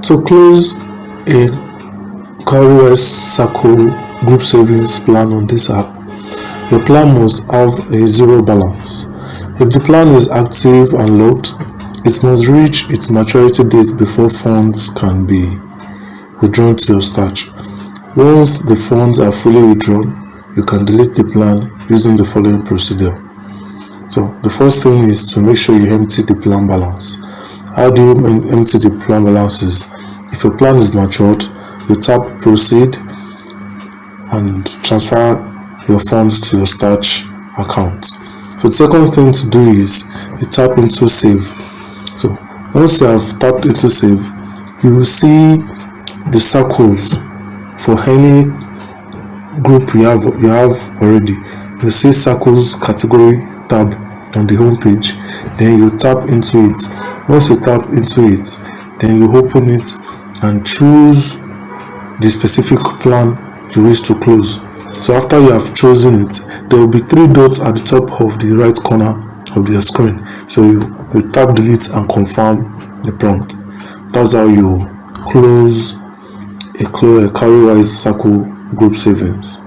To close a Cowrywise Circle group savings plan on this app, your plan must have a zero balance. If the plan is active and locked, it must reach its maturity date before funds can be withdrawn to your stash. Once the funds are fully withdrawn, you can delete the plan using the following procedure. So the first thing is to make sure you empty the plan balance. How do you empty the plan balances? If your plan is matured, you tap proceed and transfer your funds to your stash account. So the second thing to do is you tap into save. So once you have tapped into save, you will see the circles for any group you have already. You see circles category tab on the home page, then you tap into it. Once you tap into it, then you open it and choose the specific plan you wish to close. So after you have chosen it, there will be 3 dots at the top of the right corner of your screen. So you tap delete and confirm the prompt. That's how you close a Cowrywise Circle group savings.